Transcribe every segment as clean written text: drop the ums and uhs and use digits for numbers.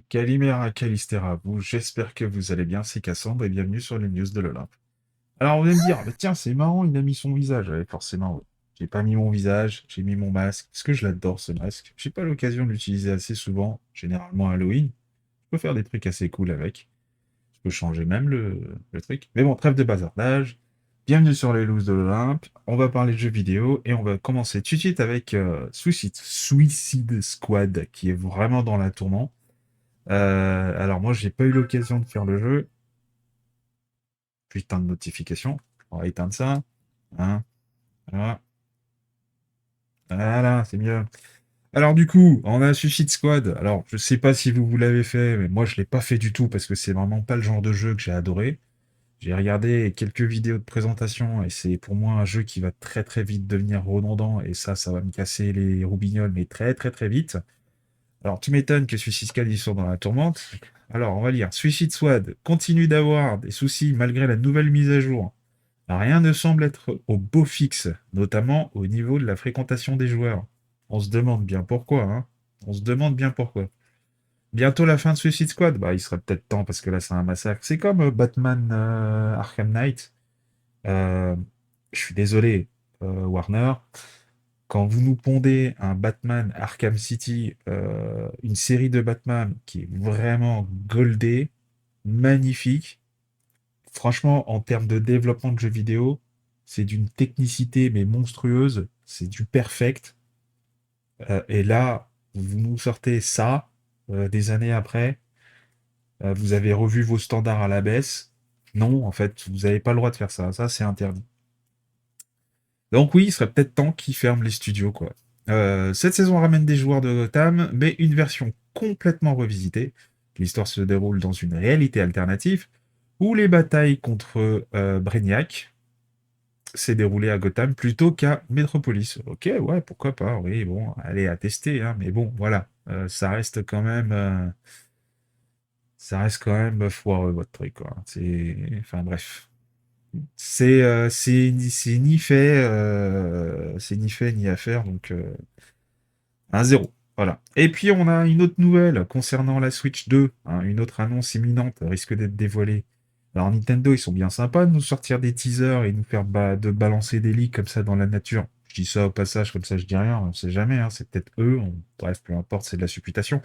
Calimera Calistera, vous, j'espère que vous allez bien, c'est Cassandre et bienvenue sur les news de l'Olympe. Alors, vous allez me dire, bah, tiens, c'est marrant, il a mis son visage. Ouais, forcément, ouais. J'ai pas mis mon visage, j'ai mis mon masque, parce que je l'adore ce masque. J'ai pas l'occasion de l'utiliser assez souvent, généralement à Halloween. Je peux faire des trucs assez cool avec. Je peux changer même le truc. Mais bon, trêve de bazardage. Bienvenue sur les news de l'Olympe. On va parler de jeux vidéo et on va commencer tout de suite avec Suicide Squad, qui est vraiment dans la tourmente. Alors moi, j'ai pas eu l'occasion de faire le jeu. Putain de notification. On va éteindre ça. Hein, voilà. Voilà, c'est mieux. Alors du coup, on a Suicide Squad. Alors, je sais pas si vous l'avez fait, mais moi je l'ai pas fait du tout parce que c'est vraiment pas le genre de jeu que j'ai adoré. J'ai regardé quelques vidéos de présentation et c'est pour moi un jeu qui va très très vite devenir redondant et ça va me casser les roubignoles, mais très très très vite. Alors, tu m'étonnes que Suicide Squad ils sont dans la tourmente. Alors, on va lire. Suicide Squad continue d'avoir des soucis malgré la nouvelle mise à jour. Rien ne semble être au beau fixe, notamment au niveau de la fréquentation des joueurs. On se demande bien pourquoi, hein. On se demande bien pourquoi. Bientôt la fin de Suicide Squad. Bah, il serait peut-être temps parce que là, c'est un massacre. C'est comme Batman Arkham Knight. Euh, je suis désolé, Warner. Quand vous nous pondez un Batman Arkham City, une série de Batman qui est vraiment goldée, magnifique, franchement, en termes de développement de jeux vidéo, c'est d'une technicité mais monstrueuse, c'est du perfect. Et là, vous nous sortez ça des années après, vous avez revu vos standards à la baisse. Non, en fait, vous n'avez pas le droit de faire ça. Ça, c'est interdit. Donc oui, il serait peut-être temps qu'ils ferment les studios, quoi. Cette saison ramène des joueurs de Gotham, mais une version complètement revisitée. L'histoire se déroule dans une réalité alternative, où les batailles contre Brainiac s'est déroulée à Gotham plutôt qu'à Metropolis. Ok, ouais, pourquoi pas, oui, bon, allez, à tester, hein, mais bon, voilà, ça reste quand même foireux, votre truc, quoi. Enfin, bref. C'est ni fait ni à faire, donc un zéro. Voilà. Et puis on a une autre nouvelle concernant la Switch 2, hein, une autre annonce imminente risque d'être dévoilée. Alors Nintendo, ils sont bien sympas de nous sortir des teasers et nous faire de balancer des leaks comme ça dans la nature. Je dis ça au passage, comme ça je dis rien, on sait jamais, hein, c'est peut-être eux, bref, peu importe, c'est de la supputation.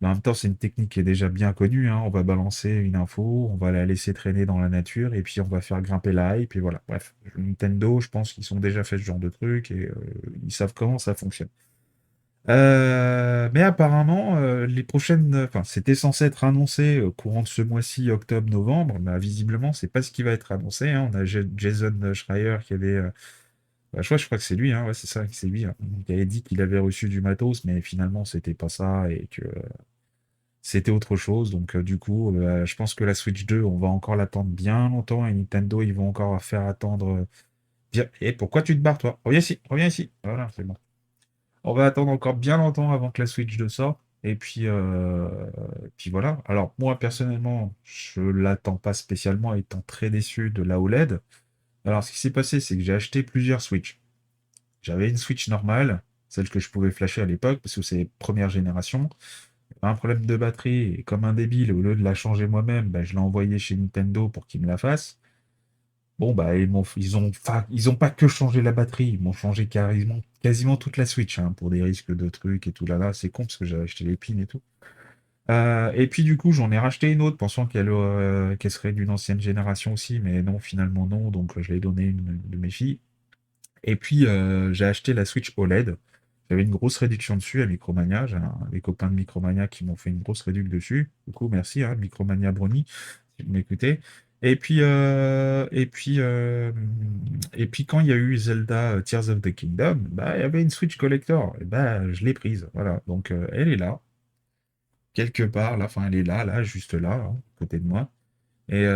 Mais en même temps, c'est une technique qui est déjà bien connue, hein. On va balancer une info, on va la laisser traîner dans la nature, et puis on va faire grimper la hype, et voilà. Bref, Nintendo, je pense qu'ils ont déjà fait ce genre de truc, et ils savent comment ça fonctionne. Mais apparemment, les prochaines, enfin, c'était censé être annoncé au courant de ce mois-ci, octobre-novembre, mais visiblement, c'est pas ce qui va être annoncé, hein. On a Jason Schreier qui avait, bah, je crois que c'est lui, hein, ouais, c'est ça, c'est lui, hein, qui avait dit qu'il avait reçu du matos, mais finalement, c'était pas ça, et que c'était autre chose. Donc, du coup, je pense que la Switch 2, on va encore l'attendre bien longtemps et Nintendo, ils vont encore faire attendre. Dire, et pourquoi tu te barres, toi? Reviens ici, reviens ici. Voilà, c'est bon. On va attendre encore bien longtemps avant que la Switch 2 sorte. Et puis voilà. Alors, moi, personnellement, je l'attends pas spécialement, étant très déçu de la OLED. Alors, ce qui s'est passé, c'est que j'ai acheté plusieurs Switch. J'avais une Switch normale, celle que je pouvais flasher à l'époque, parce que c'est première génération un problème de batterie, et comme un débile, au lieu de la changer moi-même, bah, je l'ai envoyé chez Nintendo pour qu'ils me la fassent. Bon, bah, ils ont pas que changé la batterie, ils m'ont changé quasiment toute la Switch, hein, pour des risques de trucs et tout là là. C'est con parce que j'avais acheté les pins et tout. Et puis du coup, j'en ai racheté une autre, pensant qu'elle serait d'une ancienne génération aussi, mais non, finalement non, donc je l'ai donné à une de mes filles. Et puis j'ai acheté la Switch OLED. J'avais une grosse réduction dessus à Micromania. J'ai des copains de Micromania qui m'ont fait une grosse réduction dessus. Du coup, merci, hein, Micromania Brony, si vous m'écoutez. Et puis, euh, et puis, euh, et puis quand il y a eu Zelda Tears of the Kingdom, bah, il y avait une Switch Collector. Et bah, je l'ai prise. Voilà. Donc, elle est là, quelque part. Là, enfin, elle est là, là, juste là, hein, à côté de moi. Et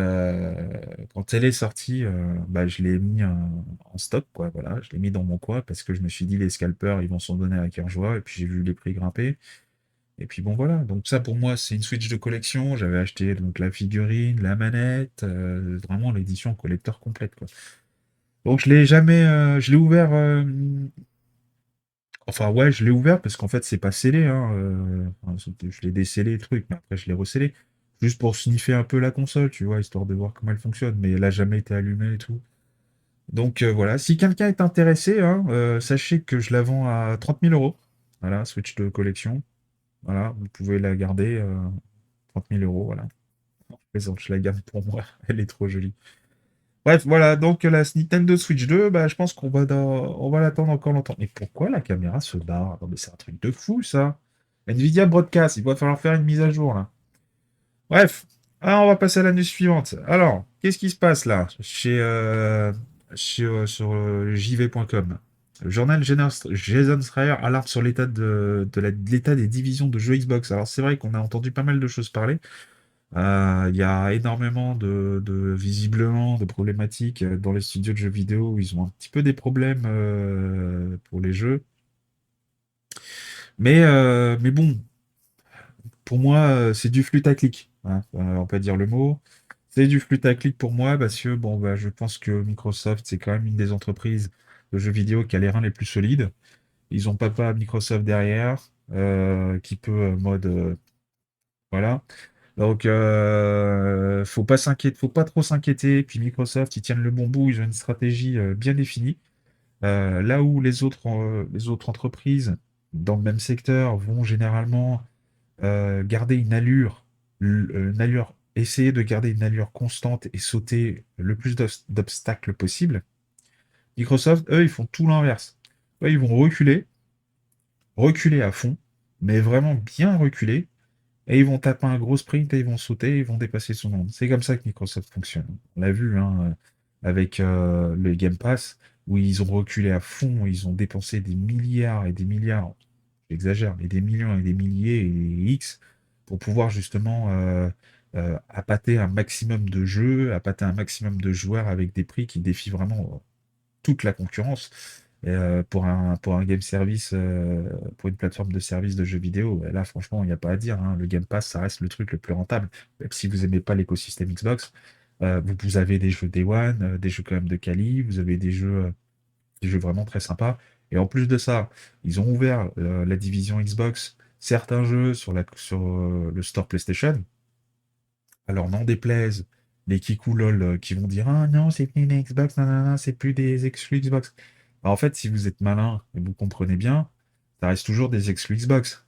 quand elle est sortie, bah, je l'ai mis en stock, quoi. Voilà, je l'ai mis dans mon coin parce que je me suis dit les scalpers, ils vont s'en donner à cœur joie. Et puis j'ai vu les prix grimper. Et puis bon, voilà. Donc ça, pour moi, c'est une Switch de collection. J'avais acheté donc la figurine, la manette, vraiment l'édition collector complète, quoi. Donc je l'ai ouvert Enfin, ouais, je l'ai ouvert parce qu'en fait, c'est pas scellé, hein. Enfin, je l'ai décellé, le truc, mais après, je l'ai recellé. Juste pour sniffer un peu la console, tu vois, histoire de voir comment elle fonctionne. Mais elle a jamais été allumée et tout. Donc voilà, si quelqu'un est intéressé, hein, sachez que je la vends à 30 000 euros. Voilà, Switch de collection. Voilà, vous pouvez la garder 30 000 euros. Voilà. Non, je plaisante, je la garde pour moi. Elle est trop jolie. Bref, voilà, donc la Nintendo Switch 2, bah, je pense on va l'attendre encore longtemps. Mais pourquoi la caméra se barre? Non, mais c'est un truc de fou, ça. Nvidia Broadcast, il va falloir faire une mise à jour, là. Bref, alors on va passer à la news suivante. Alors, qu'est-ce qui se passe là sur jv.com? Le journal Jason Schreier alarme sur de l'état des divisions de jeux Xbox. Alors c'est vrai qu'on a entendu pas mal de choses parler. Il y a énormément visiblement de problématiques dans les studios de jeux vidéo où ils ont un petit peu des problèmes pour les jeux. Mais bon, pour moi, c'est du flûte-à-clic, hein, on peut dire le mot. C'est du flûte-à-clic pour moi parce que bon, bah, je pense que Microsoft, c'est quand même une des entreprises de jeux vidéo qui a les reins les plus solides. Ils ont papa Microsoft derrière, qui peut mode voilà. Donc faut pas trop s'inquiéter. Puis Microsoft, ils tiennent le bon bout, ils ont une stratégie bien définie. Là où les autres entreprises dans le même secteur vont généralement garder une allure, essayer de garder une allure constante et sauter le plus d'obstacles possible. Microsoft, eux, ils font tout l'inverse. Eux, ils vont reculer à fond, mais vraiment bien reculer, et ils vont taper un gros sprint et ils vont sauter, et ils vont dépasser son monde. C'est comme ça que Microsoft fonctionne. On l'a vu hein, avec le Game Pass, où ils ont reculé à fond, ils ont dépensé des milliards et des milliards, j'exagère, mais des millions et des milliers et X pour pouvoir justement appâter un maximum de jeux, appâter un maximum de joueurs avec des prix qui défient vraiment toute la concurrence. Et, pour un game service, pour une plateforme de service de jeux vidéo, là franchement, il n'y a pas à dire, hein. Le Game Pass, ça reste le truc le plus rentable. Même si vous aimez pas l'écosystème Xbox, vous avez des jeux Day One, des jeux quand même de quali, vous avez des jeux vraiment très sympas. Et en plus de ça, ils ont ouvert la division Xbox, certains jeux sur le store PlayStation. Alors n'en déplaise les kikoulol qui vont dire ah non, c'est plus une Xbox, nanana, c'est plus des exclus Xbox. Bah, en fait, si vous êtes malin et vous comprenez bien, ça reste toujours des exclus Xbox.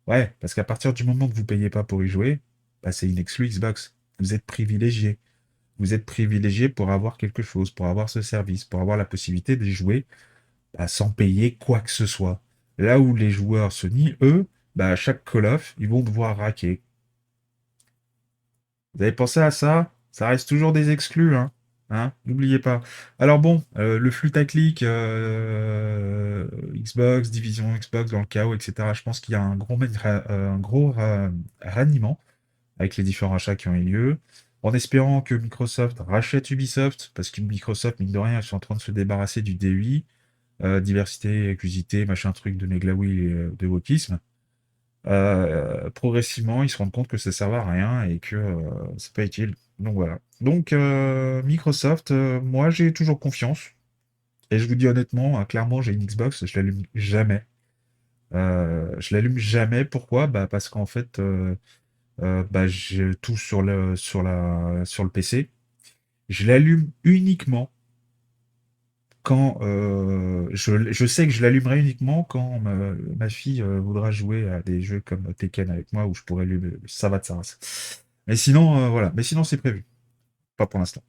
Ouais, parce qu'à partir du moment que vous payez pas pour y jouer, bah, c'est une exclus Xbox. Vous êtes privilégié. Vous êtes privilégié pour avoir quelque chose, pour avoir ce service, pour avoir la possibilité d'y jouer bah, sans payer quoi que ce soit. Là où les joueurs Sony, eux, bah, à chaque Call of, ils vont devoir raquer. Vous avez pensé à ça? Ça reste toujours des exclus, hein? Hein? N'oubliez pas. Alors bon, le flux tactique, Xbox, division Xbox dans le chaos, etc. Je pense qu'il y a un gros raniement avec les différents rachats qui ont eu lieu. En espérant que Microsoft rachète Ubisoft, parce que Microsoft, mine de rien, ils sont en train de se débarrasser du DUI, diversité, inclusivité, machin truc de Neglaoui et de wokisme. Progressivement, ils se rendent compte que ça sert à rien et que c'est pas utile. Donc voilà. Donc Microsoft, moi j'ai toujours confiance. Et je vous dis honnêtement, clairement, j'ai une Xbox, je l'allume jamais. Je l'allume jamais. Pourquoi? Bah parce qu'en fait, bah, j'ai tout sur le PC. Je l'allume uniquement quand je sais que je l'allumerai uniquement quand ma fille voudra jouer à des jeux comme Tekken avec moi où je pourrais lui ça va de sa race. Mais sinon voilà, mais sinon c'est prévu, pas pour l'instant.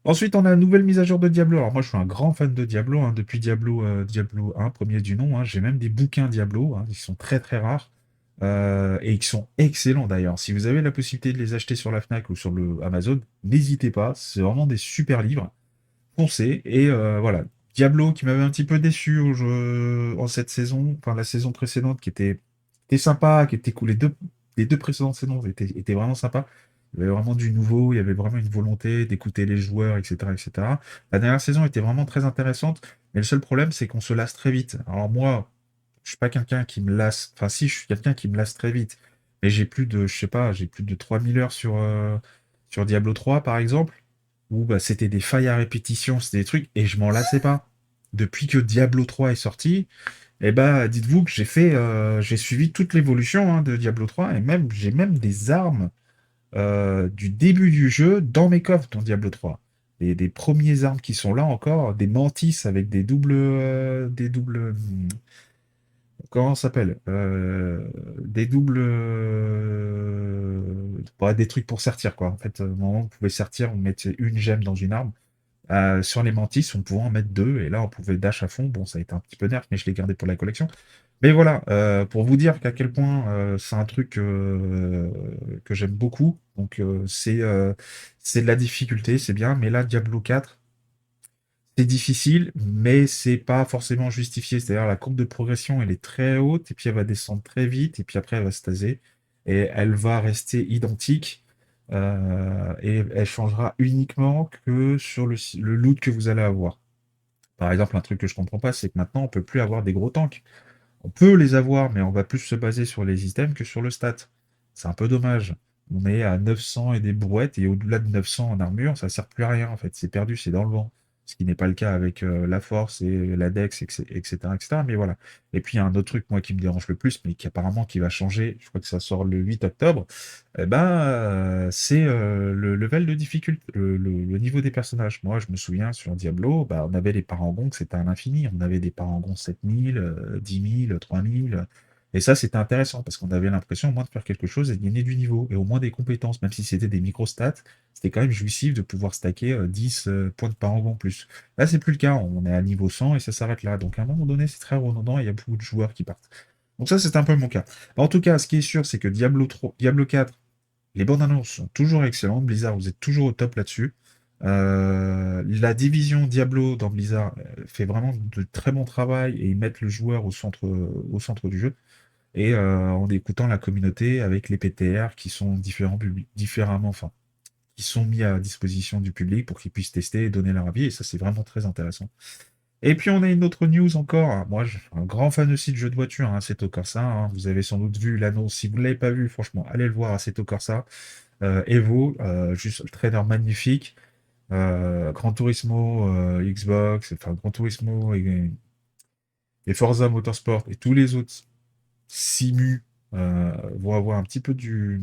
Ensuite, on a une nouvelle mise à jour de Diablo. Alors moi je suis un grand fan de Diablo hein, depuis Diablo 1, premier du nom, hein. J'ai même des bouquins Diablo, hein, ils sont très très rares. Et qui sont excellents d'ailleurs. Si vous avez la possibilité de les acheter sur la Fnac ou sur le Amazon, n'hésitez pas, c'est vraiment des super livres. Foncez. Et voilà. Diablo qui m'avait un petit peu déçu en cette saison, enfin la saison précédente était sympa, qui était cool. Les deux précédentes saisons étaient vraiment sympas. Il y avait vraiment du nouveau, il y avait vraiment une volonté d'écouter les joueurs, etc., etc. La dernière saison était vraiment très intéressante, mais le seul problème, c'est qu'on se lasse très vite. Alors moi, je suis pas quelqu'un qui me lasse, enfin si, je suis quelqu'un qui me lasse très vite, mais je sais pas, j'ai plus de 3000 heures sur Diablo 3, par exemple où bah, c'était des failles à répétition, c'était des trucs, et je m'en lassais pas. Depuis que Diablo 3 est sorti, Et bah, dites-vous que j'ai suivi toute l'évolution hein, de Diablo 3 et même j'ai même des armes du début du jeu dans mes coffres dans Diablo 3. Des premiers armes qui sont là encore, des mantis avec comment ça s'appelle? Des doubles, ouais, des trucs pour sortir quoi. En fait, au moment où on pouvait sortir, on mettait une gemme dans une arme. Sur les mantis, on pouvait en mettre deux, et là on pouvait dash à fond. Bon, ça a été un petit peu nerf, mais je l'ai gardé pour la collection. Mais voilà, pour vous dire qu'à quel point c'est un truc que j'aime beaucoup. Donc c'est de la difficulté, c'est bien, mais là, Diablo 4, c'est difficile, mais c'est pas forcément justifié. C'est-à-dire la courbe de progression, elle est très haute, et puis elle va descendre très vite, et puis après elle va se taser, et elle va rester identique, et elle changera uniquement que sur le loot que vous allez avoir. Par exemple, un truc que je comprends pas, c'est que maintenant on peut plus avoir des gros tanks. On peut les avoir, mais on va plus se baser sur les items que sur le stat. C'est un peu dommage. On est à 900 et des brouettes, et au-delà de 900 en armure, ça sert plus à rien en fait. C'est perdu, c'est dans le vent. Ce qui n'est pas le cas avec la force et la dex, etc., etc. Mais voilà. Et puis il y a un autre truc, moi, qui me dérange le plus, mais qui apparemment qui va changer. Je crois que ça sort le 8 octobre. Eh ben, c'est le level de difficulté, le niveau des personnages. Moi, je me souviens sur Diablo, bah, on avait les parangons, que c'était à l'infini. On avait des parangons 7000, 10 000, 3000. Et ça, c'était intéressant parce qu'on avait l'impression au moins de faire quelque chose et de gagner du niveau et au moins des compétences, même si c'était des microstats, c'était quand même jouissif de pouvoir stacker 10 points de parangon en plus. Là, c'est plus le cas. On est à niveau 100 et ça s'arrête là. Donc, à un moment donné, c'est très redondant et il y a beaucoup de joueurs qui partent. Donc, ça, c'est un peu mon cas. En tout cas, ce qui est sûr, c'est que Diablo 3, Diablo 4, les bandes annonces sont toujours excellentes. Blizzard, vous êtes toujours au top là-dessus. La division Diablo dans Blizzard fait vraiment de très bon travail et ils mettent le joueur au centre du jeu. Et en écoutant la communauté avec les PTR qui sont différemment, enfin, qui sont mis à disposition du public pour qu'ils puissent tester et donner leur avis. Et ça, c'est vraiment très intéressant. Et puis on a une autre news encore. Moi, je suis un grand fan aussi de jeux de voiture, hein, Assetto Corsa. Hein. Vous avez sans doute vu l'annonce. Si vous ne l'avez pas vu, franchement, allez le voir, Assetto Corsa. Evo, juste le trailer magnifique. Gran Turismo, Xbox, enfin Gran Turismo et Forza Motorsport et tous les autres simus vont avoir un petit peu du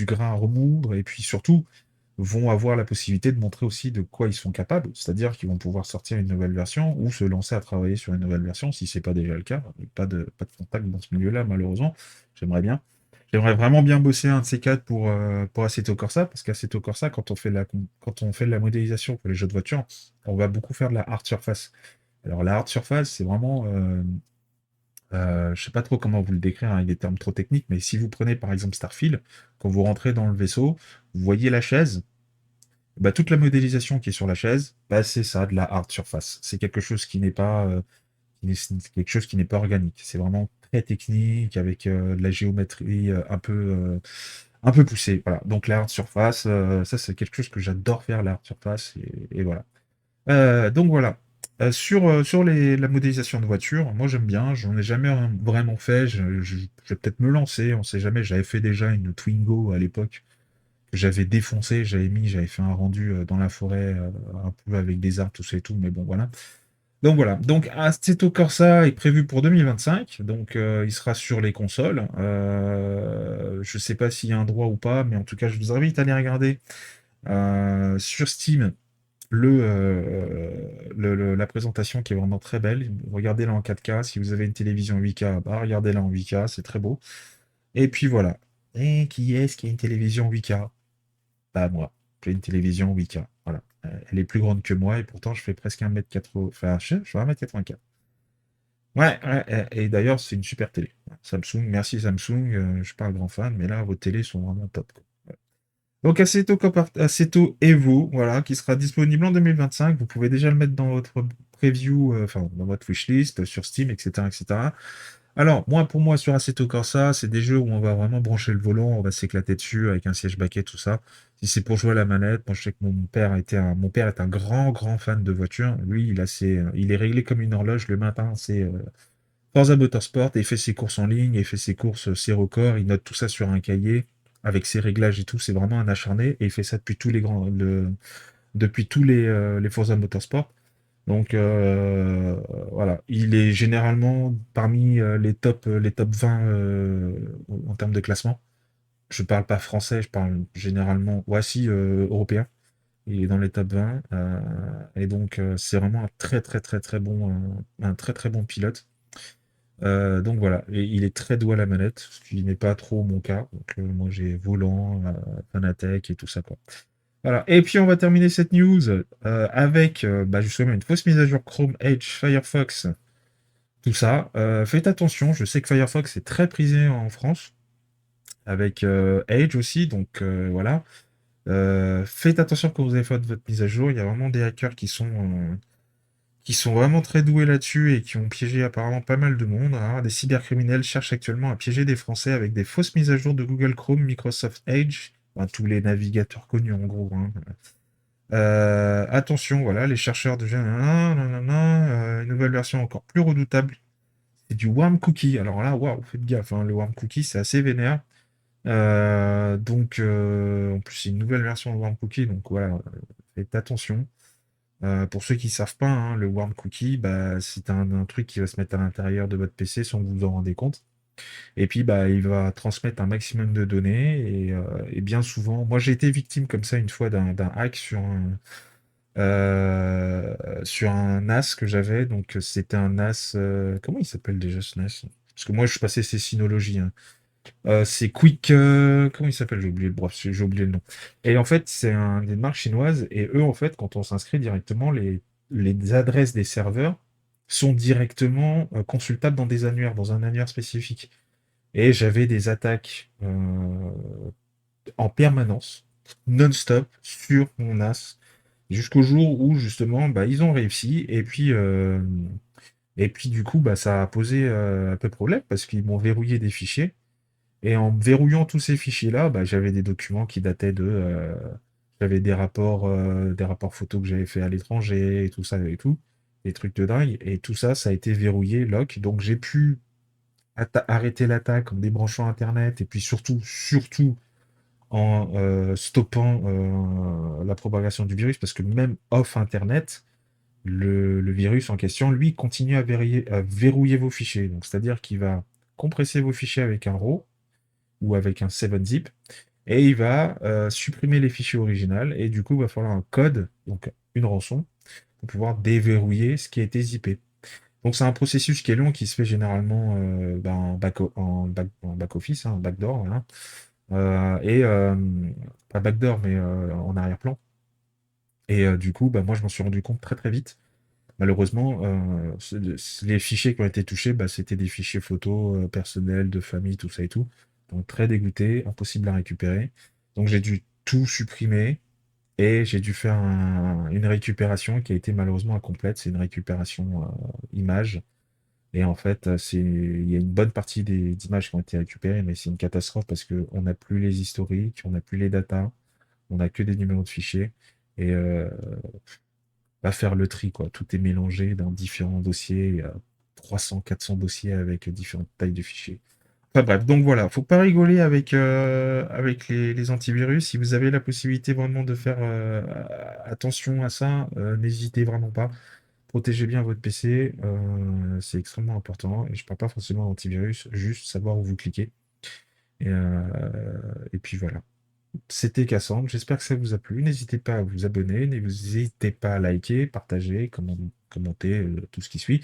grain à remoudre et puis surtout vont avoir la possibilité de montrer aussi de quoi ils sont capables, c'est-à-dire qu'ils vont pouvoir sortir une nouvelle version ou se lancer à travailler sur une nouvelle version si c'est pas déjà le cas. Pas de contact dans ce milieu-là, malheureusement. J'aimerais bien. J'aimerais vraiment bien bosser un de ces quatre pour Assetto Corsa, parce qu'Assetto Corsa, quand on fait de la modélisation pour les jeux de voiture, on va beaucoup faire de la hard surface. Alors la hard surface, c'est vraiment je sais pas trop comment vous le décrire avec des termes trop techniques, mais si vous prenez par exemple Starfield, quand vous rentrez dans le vaisseau, vous voyez la chaise, bah, toute la modélisation qui est sur la chaise, bah, c'est ça, de la hard surface. C'est quelque chose qui n'est pas, c'est quelque chose qui n'est pas organique. C'est vraiment très technique, avec de la géométrie un peu poussée. Voilà. Donc la hard surface, ça c'est quelque chose que j'adore faire, la hard surface, et voilà. Donc voilà. Sur la modélisation de voiture, moi j'aime bien, j'en ai jamais vraiment fait, je vais peut-être me lancer, on sait jamais, j'avais fait déjà une Twingo à l'époque, que j'avais défoncé, j'avais fait un rendu dans la forêt, un peu avec des arbres, tout ça et tout, mais bon voilà. Donc voilà, donc Assetto Corsa est prévu pour 2025, donc il sera sur les consoles. Je sais pas s'il y a un droit ou pas, mais en tout cas je vous invite à aller regarder sur Steam la présentation qui est vraiment très belle. Regardez-la en 4K. Si vous avez une télévision 8K, bah, regardez-la en 8K, c'est très beau. Et puis voilà. Et qui est-ce qui a une télévision 8K? Bah moi, j'ai une télévision 8K. Voilà. Elle est plus grande que moi et pourtant je fais presque 1m80. Enfin, je fais 1m84. Ouais, ouais, et d'ailleurs, c'est une super télé. Samsung, merci Samsung, je suis pas un grand fan, mais là, vos télés sont vraiment top, quoi. Donc Assetto Evo, voilà, qui sera disponible en 2025. Vous pouvez déjà le mettre dans votre preview, enfin dans votre wishlist sur Steam, etc., etc. Alors, pour moi, sur Assetto Corsa, c'est des jeux où on va vraiment brancher le volant, on va s'éclater dessus avec un siège baquet, tout ça. Si c'est pour jouer à la manette, moi je sais que mon père est un grand, grand fan de voitures. Lui, il est réglé comme une horloge. Le matin, c'est Forza Motorsport, et il fait ses courses en ligne, il fait ses courses, ses records, il note tout ça sur un cahier avec ses réglages et tout. C'est vraiment un acharné et il fait ça depuis tous les Forza Motorsport. Donc voilà, il est généralement parmi les top 20 en termes de classement. Je parle pas français, je parle généralement, voici européen. Il est dans les top 20. Et donc c'est vraiment un très très bon pilote. Donc voilà, et il est très doué à la manette, ce qui n'est pas trop mon cas. Donc moi j'ai volant, Fanatec et tout ça quoi. Voilà. Et puis on va terminer cette news avec bah, justement une fausse mise à jour Chrome, Edge, Firefox, tout ça. Faites attention, je sais que Firefox est très prisé en France, avec Edge aussi, donc voilà. Faites attention quand vous avez fait votre mise à jour, il y a vraiment des hackers qui sont vraiment très doués là-dessus et qui ont piégé apparemment pas mal de monde, hein. Des cybercriminels cherchent actuellement à piéger des Français avec des fausses mises à jour de Google Chrome, Microsoft Edge, enfin, tous les navigateurs connus en gros, hein. Attention, voilà, les chercheurs de une nouvelle version encore plus redoutable. C'est du Worm Cookie. Alors là, waouh, faites gaffe, hein, le Worm Cookie, c'est assez vénère. En plus, c'est une nouvelle version de Worm Cookie, donc voilà, faites attention. Pour ceux qui savent pas, hein, le Worm Cookie, bah, c'est un truc qui va se mettre à l'intérieur de votre PC sans que vous vous en rendez compte. Et puis, bah, il va transmettre un maximum de données. Et bien souvent, moi j'ai été victime comme ça une fois d'un hack sur un NAS que j'avais. Donc c'était un NAS. Comment il s'appelle déjà ce NAS? Parce que moi je suis passé ces Synology, hein. C'est Quick. Comment il s'appelle? J'ai oublié, bref, j'ai oublié le nom. Et en fait, c'est des marques chinoises. Et eux, en fait, quand on s'inscrit directement, les adresses des serveurs sont directement consultables dans un annuaire spécifique. Et j'avais des attaques en permanence, non-stop, sur mon NAS, jusqu'au jour où justement, bah, ils ont réussi. Et puis du coup, bah, ça a posé un peu problème parce qu'ils m'ont verrouillé des fichiers. Et en verrouillant tous ces fichiers-là, bah, j'avais des documents qui dataient j'avais des rapports photos que j'avais fait à l'étranger et tout ça et tout, des trucs de dingue. Et tout ça, ça a été verrouillé, lock. Donc j'ai pu arrêter l'attaque en débranchant Internet et puis surtout en stoppant la propagation du virus, parce que même off Internet, le virus en question, lui, continue à verrouiller vos fichiers. Donc, c'est-à-dire qu'il va compresser vos fichiers avec un RAW ou avec un 7-zip, et il va supprimer les fichiers originaux, et du coup, il va falloir un code, donc une rançon, pour pouvoir déverrouiller ce qui a été zippé. Donc, c'est un processus qui est long, qui se fait généralement ben, en back office, hein, en backdoor, voilà. Pas backdoor, mais en arrière-plan. Et du coup, bah, moi, je m'en suis rendu compte très très vite. Malheureusement, les fichiers qui ont été touchés, bah, c'était des fichiers photos personnels, de famille, tout ça et tout. Donc très dégoûté, impossible à récupérer. Donc j'ai dû tout supprimer et j'ai dû faire une récupération qui a été malheureusement incomplète. C'est une récupération image. Et en fait, il y a une bonne partie des images qui ont été récupérées, mais c'est une catastrophe parce qu'on n'a plus les historiques, on n'a plus les datas, on n'a que des numéros de fichiers. Et va faire le tri, quoi. Tout est mélangé dans différents dossiers. Il y a 300, 400 dossiers avec différentes tailles de fichiers. Enfin bref, donc voilà, faut pas rigoler avec les antivirus. Si vous avez la possibilité vraiment de faire attention à ça, n'hésitez vraiment pas. Protégez bien votre PC, c'est extrêmement important. Et je parle pas forcément d'antivirus, juste savoir où vous cliquez. Et puis voilà. C'était Cassandre, j'espère que ça vous a plu. N'hésitez pas à vous abonner, n'hésitez pas à liker, partager, commenter, tout ce qui suit.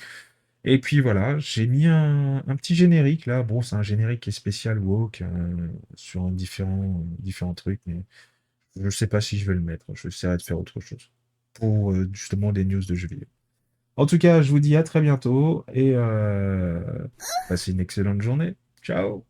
Et puis voilà, j'ai mis un petit générique là. Bon, c'est un générique qui est spécial woke sur différents trucs, mais je ne sais pas si je vais le mettre. Je essaierai de faire autre chose pour justement des news de jeux vidéo. En tout cas, je vous dis à très bientôt et passez une excellente journée. Ciao!